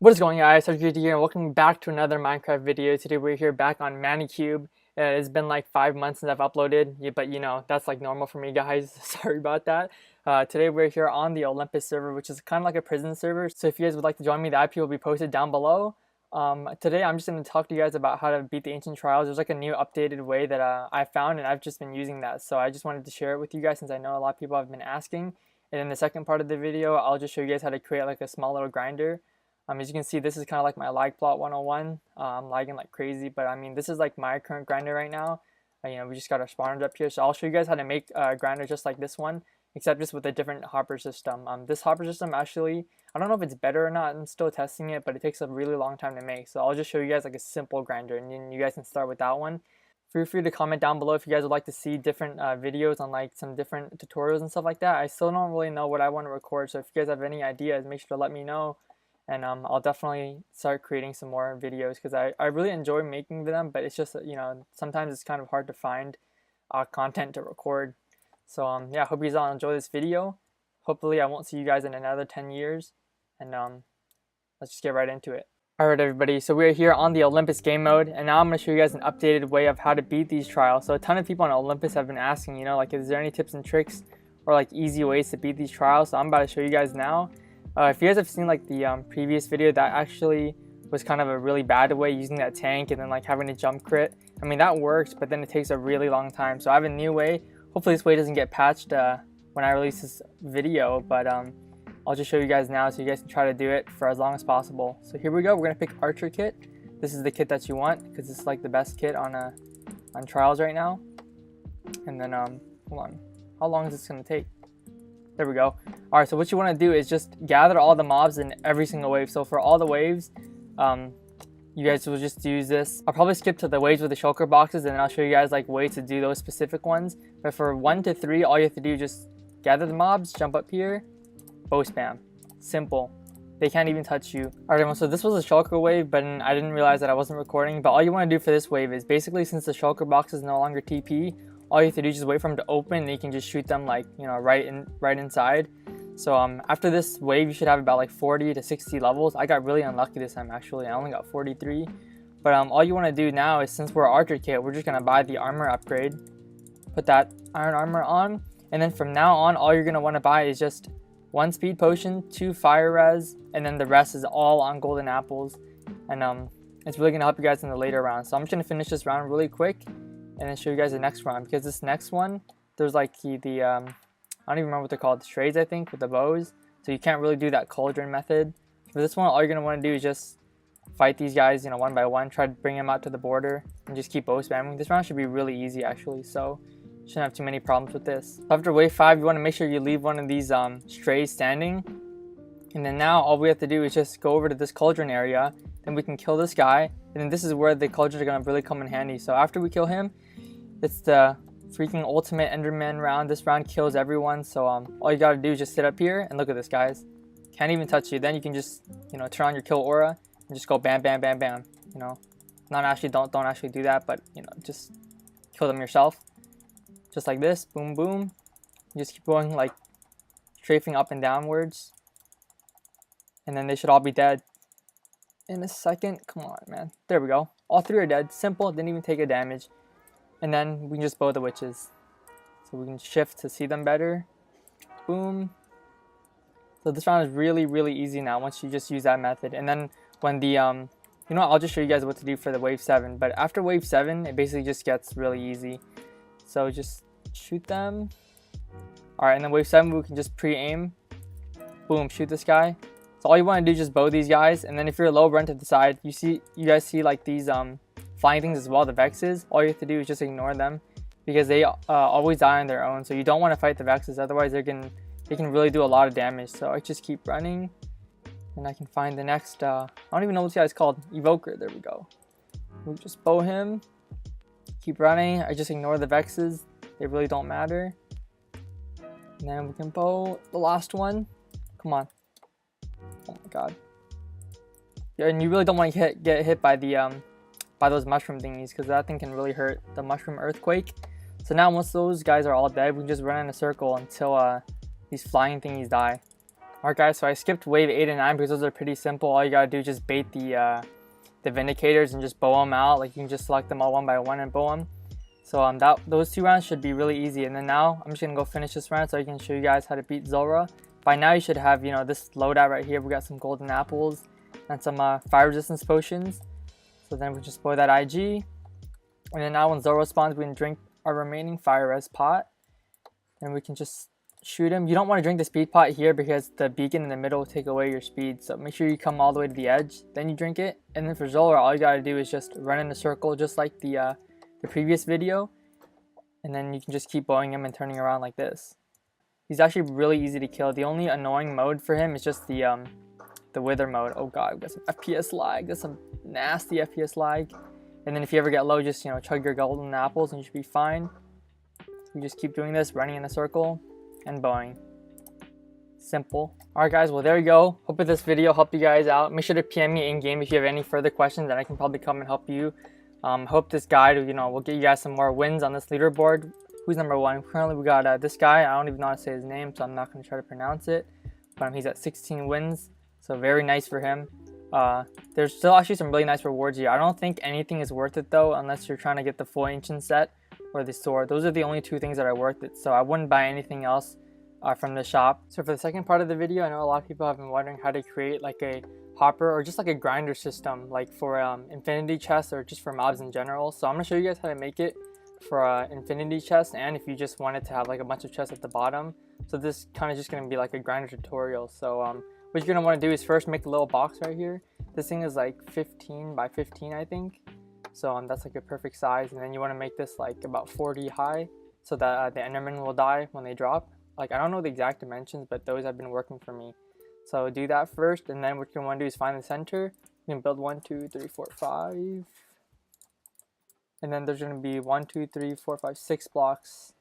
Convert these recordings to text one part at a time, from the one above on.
What is going on, guys? Sergio here and welcome back to another Minecraft video. Today we're here back on Manicube. It's been like 5 months since I've uploaded, but you know, that's like normal for me, guys. Sorry about that. Today we're here on the Olympus server, which is kind of like a prison server. So if you guys would like to join me, the IP will be posted down below. Today I'm just going to talk to you guys about how to beat the ancient trials. There's like a new updated way that I found, and I've just been using that. So I just wanted to share it with you guys since I know a lot of people have been asking. And in the second part of the video, I'll just show you guys how to create like a small little grinder. As you can see, this is kind of like my lag plot 101. I'm lagging like crazy, but I mean, this is like my current grinder right now. We just got our spawners up here, so I'll show you guys how to make a grinder just like this one, except just with a different hopper system. This hopper system actually, I don't know if it's better or not. I'm still testing it, but it takes a really long time to make. So I'll just show you guys like a simple grinder, and then you guys can start with that one. Feel free to comment down below if you guys would like to see different videos on like some different tutorials and stuff like that. I still don't really know what I want to record, so if you guys have any ideas, make sure to let me know. And I'll definitely start creating some more videos because I really enjoy making them, but it's just, you know, sometimes it's kind of hard to find content to record. So yeah, I hope you guys all enjoy this video. Hopefully I won't see you guys in another 10 years. And let's just get right into it. Alright everybody, so we're here on the Olympus game mode, and now I'm going to show you guys an updated way of how to beat these trials. So a ton of people on Olympus have been asking, you know, like, is there any tips and tricks or like easy ways to beat these trials? So I'm about to show you guys now. If you guys have seen like the previous video, that actually was kind of a really bad way, using that tank and then like having to jump crit. I mean, that works, but then it takes a really long time. So I have a new way. Hopefully this way doesn't get patched when I release this video, but I'll just show you guys now so you guys can try to do it for as long as possible. So here we go. We're gonna pick Archer kit. This is the kit that you want because it's like the best kit on trials right now. And then hold on, how long is this gonna take? There we go. Alright, so what you want to do is just gather all the mobs in every single wave. So for all the waves, you guys will just use this. I'll probably skip to the waves with the shulker boxes, and then I'll show you guys like ways to do those specific ones. But for 1 to 3, all you have to do is just gather the mobs, jump up here, bow spam. Simple. They can't even touch you. Alright, so this was a shulker wave, but I didn't realize that I wasn't recording. But all you want to do for this wave is basically, since the shulker box is no longer TP, all you have to do is just wait for them to open, and you can just shoot them like, you know, right inside. So after this wave, you should have about like 40 to 60 levels. I got really unlucky this time actually. I only got 43. But all you want to do now is, since we're Archer kit, we're just gonna buy the armor upgrade, put that iron armor on, and then from now on, all you're gonna want to buy is just 1 speed potion, 2 fire res, and then the rest is all on golden apples. And it's really gonna help you guys in the later rounds. So I'm just gonna finish this round really quick and then show you guys the next round, because this next one, there's like the I don't even remember what they're called, strays I think, with the bows, so you can't really do that cauldron method. For this one, all you're gonna want to do is just fight these guys, you know, one by one, try to bring them out to the border and just keep bow spamming. This round should be really easy actually, so you shouldn't have too many problems with this. After wave 5, you want to make sure you leave one of these strays standing, and then now all we have to do is just go over to this cauldron area, then we can kill this guy, and then this is where the cauldrons are gonna really come in handy. So after we kill him, it's the freaking ultimate Enderman round. This round kills everyone, so all you gotta do is just sit up here and look at this, guys. Can't even touch you. Then you can just, you know, turn on your kill aura and just go bam, bam, bam, bam. You know, not actually, don't actually do that, but you know, just kill them yourself, just like this. Boom, boom. You just keep going like strafing up and downwards, and then they should all be dead in a second. Come on, man. There we go. All 3 are dead. Simple. Didn't even take a damage. And then we can just bow the witches. So we can shift to see them better. Boom. So this round is really, really easy now once you just use that method. And then when the, you know what, I'll just show you guys what to do for the wave 7. But after wave 7, it basically just gets really easy. So just shoot them. Alright, and then wave 7, we can just pre-aim. Boom, shoot this guy. So all you want to do is just bow these guys. And then if you're low, run to the side. You guys see like these, flying things as well, the Vexes. All you have to do is just ignore them, because they always die on their own. So you don't want to fight the Vexes, otherwise they can really do a lot of damage. So I just keep running, and I can find the next, I don't even know what this guy's called, Evoker. There we go. We just bow him, keep running. I just ignore the Vexes, they really don't matter. And then we can bow the last one. Come on. Oh my god. Yeah, and you really don't want to get hit by the by those mushroom thingies, because that thing can really hurt, the mushroom earthquake. So now once those guys are all dead, we can just run in a circle until these flying thingies die. Alright guys, so I skipped wave 8 and 9 because those are pretty simple. All you gotta do is just bait the Vindicators and just bow them out. Like you can just select them all one by one and bow them. So those 2 rounds should be really easy. And then now I'm just gonna go finish this round so I can show you guys how to beat Zora. By now you should have, you know, this loadout right here. We got some golden apples and some fire resistance potions. So then we just blow that IG. And then now when Zora spawns, we can drink our remaining fire res pot. And we can just shoot him. You don't want to drink the speed pot here because the beacon in the middle will take away your speed. So make sure you come all the way to the edge, then you drink it. And then for Zora, all you gotta do is just run in a circle just like the previous video. And then you can just keep blowing him and turning around like this. He's actually really easy to kill. The only annoying mode for him is just the wither mode. Oh god, we got some FPS lag. That's some nasty FPS lag. And then if you ever get low, just, you know, chug your golden apples and you should be fine. You just keep doing this, running in a circle and bowing. Simple. Alright guys, well there you go. Hope that this video helped you guys out. Make sure to PM me in game if you have any further questions, and I can probably come and help you. Hope this guide, you know, will get you guys some more wins on this leaderboard. Who's number 1? Currently we got this guy. I don't even know how to say his name, so I'm not going to try to pronounce it. But he's at 16 wins, so very nice for him. There's still actually some really nice rewards here. I don't think anything is worth it though, unless you're trying to get the full ancient set or the sword. Those are the only 2 things that are worth it, so I wouldn't buy anything else from the shop. So for the second part of the video, I know a lot of people have been wondering how to create like a hopper or just like a grinder system, like for infinity chests or just for mobs in general. So I'm going to show you guys how to make it for infinity chests, and if you just wanted to have like a bunch of chests at the bottom. So this kind of just going to be like a grinder tutorial. So what you're going to want to do is first make a little box right here. This thing is like 15 by 15 I think. So that's like a perfect size, and then you want to make this like about 40 high so that the endermen will die when they drop. Like I don't know the exact dimensions, but those have been working for me. So do that first, and then what you want to do is find the center. You can build 1, 2, 3, 4, 5, and then there's going to be 1, 2, 3, 4, 5, 6 blocks.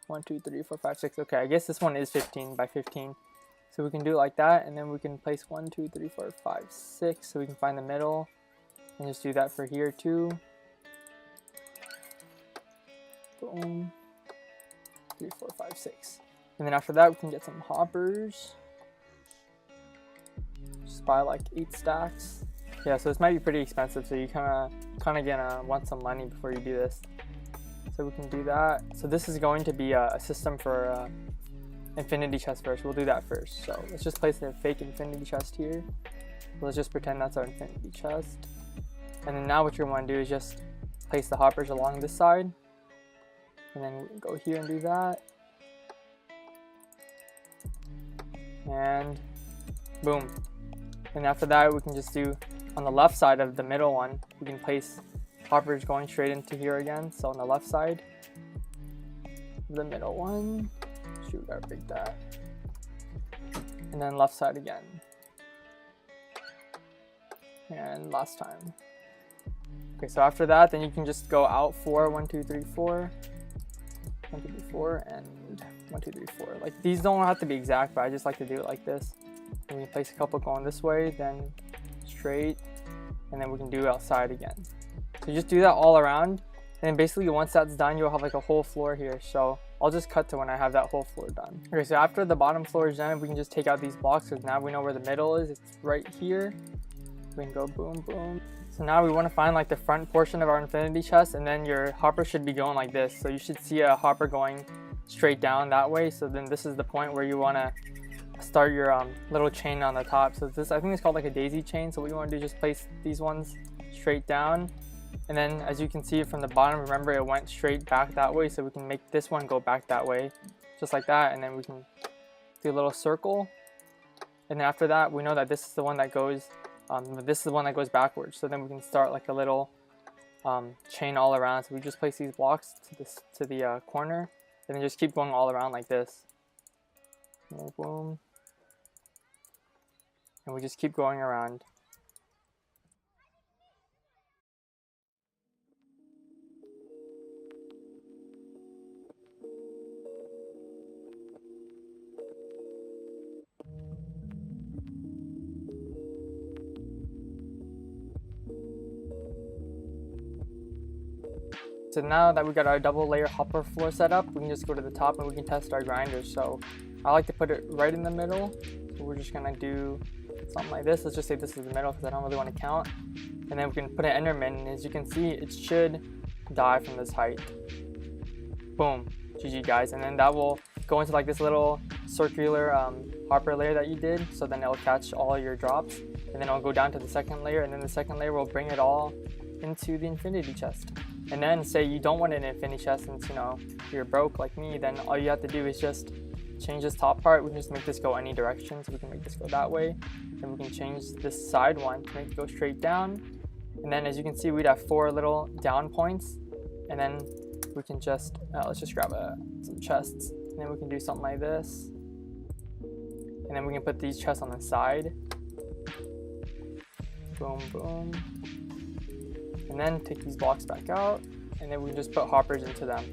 1, 2, 3, 4, 5, 6. Okay, I guess this one is 15 by 15. So we can do it like that, and then we can place 1, 2, 3, 4, 5, 6, so we can find the middle. And just do that for here too. Boom. 3, 4, 5, 6. And then after that, we can get some hoppers. Just buy like 8 stacks. Yeah, so this might be pretty expensive, so you kind of gonna want some money before you do this. So we can do that. So this is going to be a system for infinity chest first. We'll do that first. So let's just place a fake infinity chest here. Let's just pretend that's our infinity chest. And then now what you want to do is just place the hoppers along this side. And then go here and do that. And boom. And after that, we can just do on the left side of the middle one, we can place hoppers going straight into here again. So on the left side, the middle one, shoot, gotta break that. And then left side again. And last time. Okay, so after that, then you can just go out 4, 1, 2, 3, 4. 1, 2, 3, 4, and 1, 2, 3, 4. Like these don't have to be exact, but I just like to do it like this. And we can place a couple going this way, then straight, and then we can do outside again. So just do that all around, and then basically once that's done, you'll have like a whole floor here. So I'll just cut to when I have that whole floor done. Okay, so after the bottom floor is done, we can just take out these blocks because now we know where the middle is. It's right here. We can go boom, boom. So now we want to find like the front portion of our infinity chest, and then your hopper should be going like this. So you should see a hopper going straight down that way. So then this is the point where you want to start your little chain on the top. So this, I think it's called like a daisy chain. So what you want to do is just place these ones straight down, and then as you can see from the bottom, remember it went straight back that way, so we can make this one go back that way just like that. And then we can do a little circle, and then after that we know that this is the one that goes this is the one that goes backwards. So then we can start like a little chain all around. So we just place these blocks to the corner, and then just keep going all around like this. Boom, boom. And we just keep going around. So now that we got our double layer hopper floor set up, we can just go to the top and we can test our grinders. So I like to put it right in the middle, So we're just gonna do something like this. Let's just say this is the middle because I don't really want to count. And then we can put an Enderman, and as you can see, it should die from this height. Boom, GG guys. And then that will go into like this little circular hopper layer that you did, so then it'll catch all your drops, and then it'll go down to the second layer, and then the second layer will bring it all into the infinity chest. And then say you don't want an infinity chest since, you know, you're broke like me, then all you have to do is just change this top part. We can just make this go any direction, so we can make this go that way, and we can change this side one to make it go straight down. And then as you can see, we'd have 4 little down points, and then we can just let's just grab some chests, and then we can do something like this, and then we can put these chests on the side. Boom, boom. And then take these blocks back out, and then we can just put hoppers into them.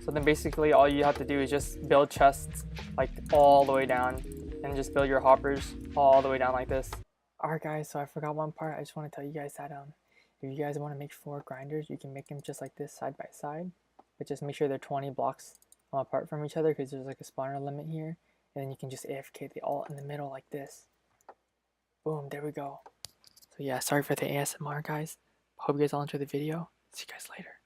So then basically all you have to do is just build chests like all the way down, and just build your hoppers all the way down like this. Alright guys, so I forgot one part. I just want to tell you guys that if you guys want to make 4 grinders, you can make them just like this side by side, but just make sure they're 20 blocks apart from each other, because there's like a spawner limit here. And then you can just AFK the all in the middle like this. Boom, there we go. So yeah, sorry for the ASMR guys. Hope you guys all enjoyed the video. See you guys later.